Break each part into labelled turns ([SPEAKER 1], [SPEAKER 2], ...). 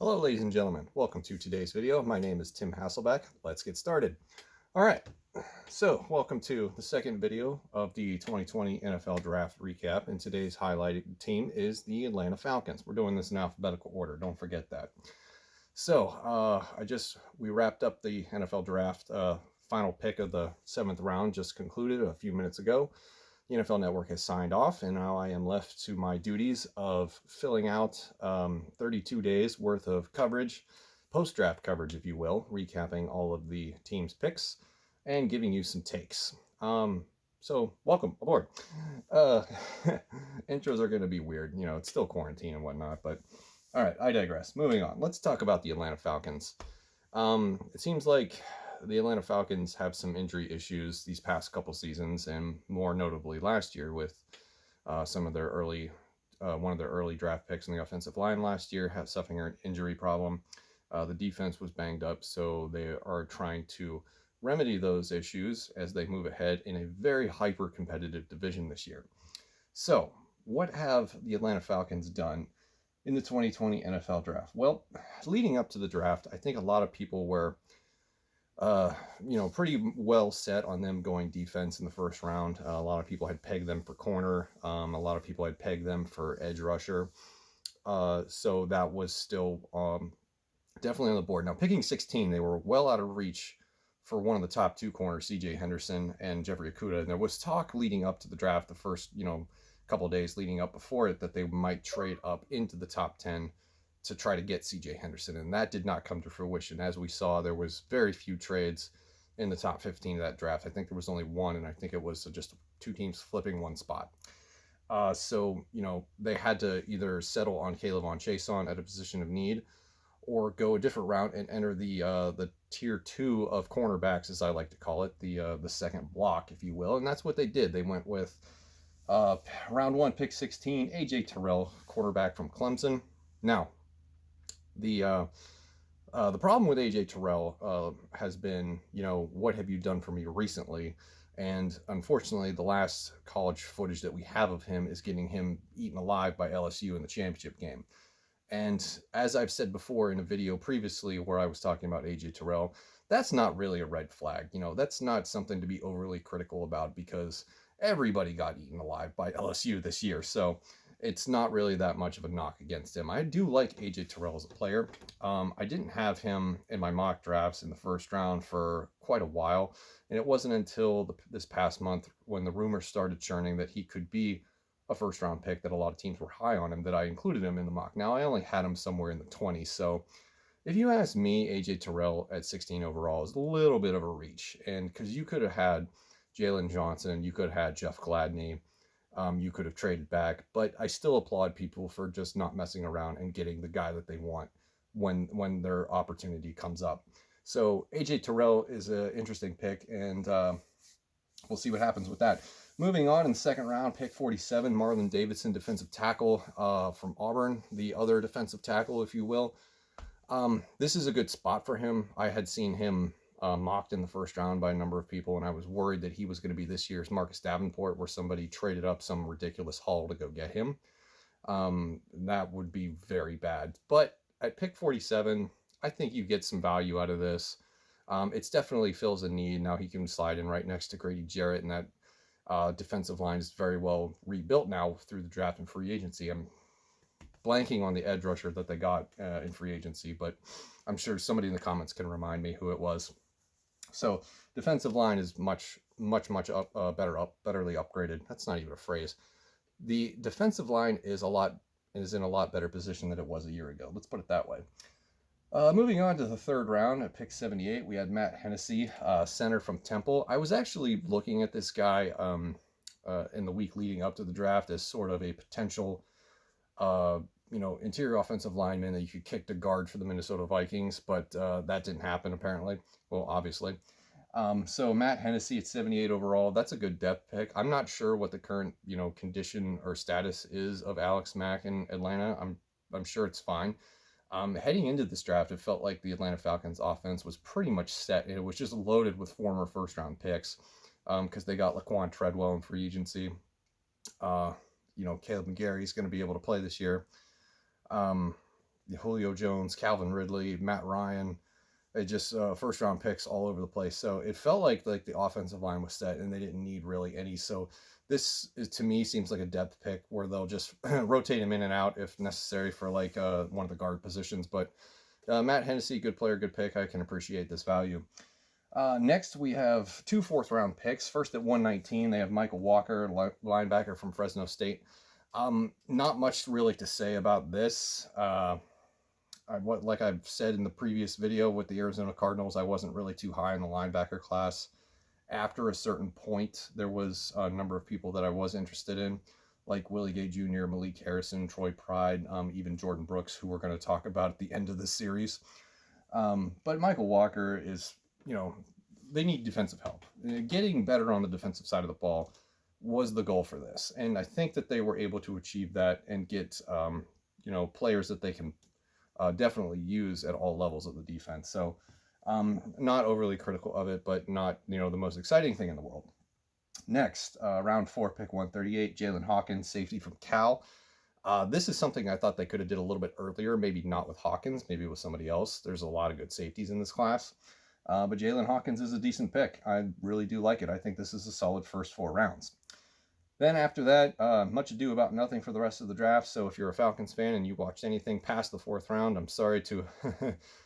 [SPEAKER 1] Hello, ladies and gentlemen. Welcome to today's video. My name is Tim Hasselbeck. Let's get started. All right. So, welcome to the second video of the 2020 NFL Draft Recap. And today's highlighted team is the Atlanta Falcons. We're doing this in alphabetical order. Don't forget that. So, we wrapped up the NFL Draft. Final pick of the 7th round just concluded a few minutes ago. The NFL Network has signed off, and now I am left to my duties of filling out 32 days worth of coverage, post-draft coverage, if you will, recapping all of the team's picks and giving you some takes. So welcome aboard. Intros are going to be weird. You know, it's still quarantine and whatnot, but all right, I digress. Moving on. Let's talk about the Atlanta Falcons. It seems like the Atlanta Falcons have some injury issues these past couple seasons, and more notably last year with some of their early, one of their early draft picks in the offensive line last year suffering an injury problem. The defense was banged up, so they are trying to remedy those issues as they move ahead in a very hyper-competitive division this year. So, what have the Atlanta Falcons done in the 2020 NFL Draft? Well, leading up to the draft, I think a lot of people were pretty well set on them going defense in the first round. A lot of people had pegged them for corner. A lot of people had pegged them for edge rusher. So that was still definitely on the board. Now, picking 16, they were well out of reach for one of the top two corners, C.J. Henderson and Jeffrey Okudah. And there was talk leading up to the draft, the first, couple of days leading up before it, that they might trade up into the top 10 to try to get C.J. Henderson, and that did not come to fruition. As we saw, there was very few trades in the top 15 of that draft. I think there was only one, and I think it was just two teams flipping one spot. So they had to either settle on Caleb on Chason at a position of need, or go a different route and enter the tier 2 of cornerbacks, as I like to call it, the second block, if you will, and that's what they did. They went with round 1, pick 16, A.J. Terrell, quarterback from Clemson. Now, the problem with A.J. Terrell has been, what have you done for me recently? And unfortunately, the last college footage that we have of him is getting him eaten alive by LSU in the championship game. And as I've said before in a video previously where I was talking about A.J. Terrell, that's not really a red flag. That's not something to be overly critical about, because everybody got eaten alive by LSU this year. So it's not really that much of a knock against him. I do like A.J. Terrell as a player. I didn't have him in my mock drafts in the first round for quite a while, and it wasn't until this past month when the rumors started churning that he could be a first-round pick, that a lot of teams were high on him, that I included him in the mock. Now, I only had him somewhere in the 20s, so if you ask me, A.J. Terrell at 16 overall is a little bit of a reach, and because you could have had Jalen Johnson, you could have had Jeff Gladney, you could have traded back, but I still applaud people for just not messing around and getting the guy that they want when their opportunity comes up. So A.J. Terrell is an interesting pick, and we'll see what happens with that. Moving on in the second round, pick 47, Marlin Davidson, defensive tackle from Auburn, the other defensive tackle, if you will. This is a good spot for him. I had seen him mocked in the first round by a number of people, and I was worried that he was going to be this year's Marcus Davenport, where somebody traded up some ridiculous haul to go get him. That would be very bad. But at pick 47, I think you get some value out of this. It definitely fills a need. Now he can slide in right next to Grady Jarrett, and that defensive line is very well rebuilt now through the draft and free agency. I'm blanking on the edge rusher that they got in free agency, but I'm sure somebody in the comments can remind me who it was. So defensive line is much betterly upgraded. That's not even a phrase. The defensive line is in a lot better position than it was a year ago. Let's put it that way. Moving on to the third round at pick 78, we had Matt Hennessy, center from Temple. I was actually looking at this guy in the week leading up to the draft as sort of a potential interior offensive lineman that you could kick to guard for the Minnesota Vikings, but that didn't happen apparently. Well, obviously. So Matt Hennessy at 78 overall, that's a good depth pick. I'm not sure what the current, condition or status is of Alex Mack in Atlanta. I'm sure it's fine. Heading into this draft, it felt like the Atlanta Falcons offense was pretty much set, and it was just loaded with former first-round picks because they got Laquan Treadwell in free agency. Caleb McGarry is going to be able to play this year. Julio Jones, Calvin Ridley, Matt Ryan. It just first round picks all over the place. So it felt like the offensive line was set and they didn't need really any. So this is, to me, seems like a depth pick where they'll just rotate him in and out if necessary for like one of the guard positions. But Matt Hennessy, good player, good pick. I can appreciate this value. Next, we have 2 fourth-round picks. First at 119, they have Michael Walker, linebacker from Fresno State. Not much really to say about this. Like I've said in the previous video with the Arizona Cardinals, I wasn't really too high in the linebacker class. After a certain point, there was a number of people that I was interested in, like Willie Gay Jr., Malik Harrison, Troy Pride, even Jordan Brooks, who we're going to talk about at the end of this series. But Michael Walker is, they need defensive help. Getting better on the defensive side of the ball was the goal for this. And I think that they were able to achieve that and get, players that they can definitely use at all levels of the defense. So not overly critical of it, but not, the most exciting thing in the world. Next, round 4, pick 138, Jalen Hawkins, safety from Cal. This is something I thought they could have did a little bit earlier, maybe not with Hawkins, maybe with somebody else. There's a lot of good safeties in this class. But Jalen Hawkins is a decent pick. I really do like it. I think this is a solid first 4 rounds. Then after that, much ado about nothing for the rest of the draft. So if you're a Falcons fan and you watched anything past the 4th round, I'm sorry to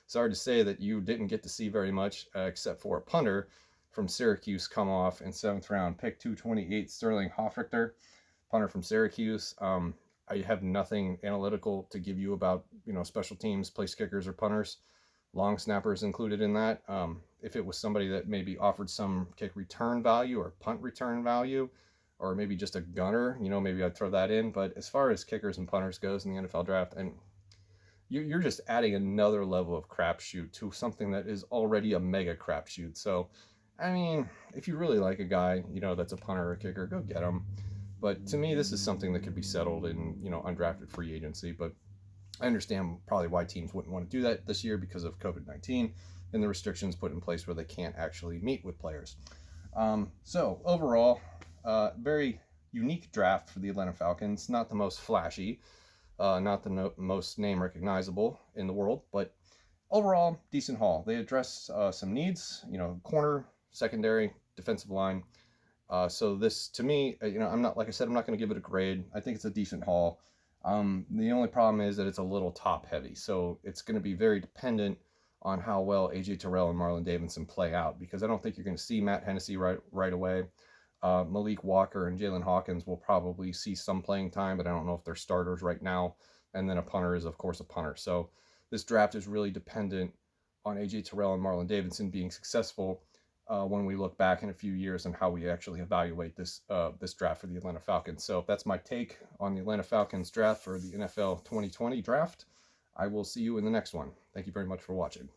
[SPEAKER 1] sorry to say that you didn't get to see very much, except for a punter from Syracuse come off in 7th round, pick 228, Sterling Hoffrichter, punter from Syracuse. I have nothing analytical to give you about special teams, place kickers, or punters. Long snappers included in that. If it was somebody that maybe offered some kick return value or punt return value, or maybe just a gunner, maybe I'd throw that in. But as far as kickers and punters goes in the NFL draft, and you're just adding another level of crapshoot to something that is already a mega crapshoot. So, I mean, if you really like a guy, that's a punter or a kicker, go get him. But to me, this is something that could be settled in, undrafted free agency. But I understand probably why teams wouldn't want to do that this year because of COVID-19 and the restrictions put in place where they can't actually meet with players. So overall, very unique draft for the Atlanta Falcons. Not the most flashy, not the most name recognizable in the world, but overall, decent haul. They address some needs, corner, secondary, defensive line. So this, to me, I'm not, like I said, I'm not going to give it a grade. I think it's a decent haul. The only problem is that it's a little top heavy. So it's going to be very dependent on how well AJ Terrell and Marlin Davidson play out, because I don't think you're going to see Matt Hennessy right away. Malik Walker and Jalen Hawkins will probably see some playing time, but I don't know if they're starters right now. And then a punter is, of course, a punter. So this draft is really dependent on AJ Terrell and Marlin Davidson being successful when we look back in a few years and how we actually evaluate this draft for the Atlanta Falcons. So that's my take on the Atlanta Falcons draft for the NFL 2020 draft. I will see you in the next one. Thank you very much for watching.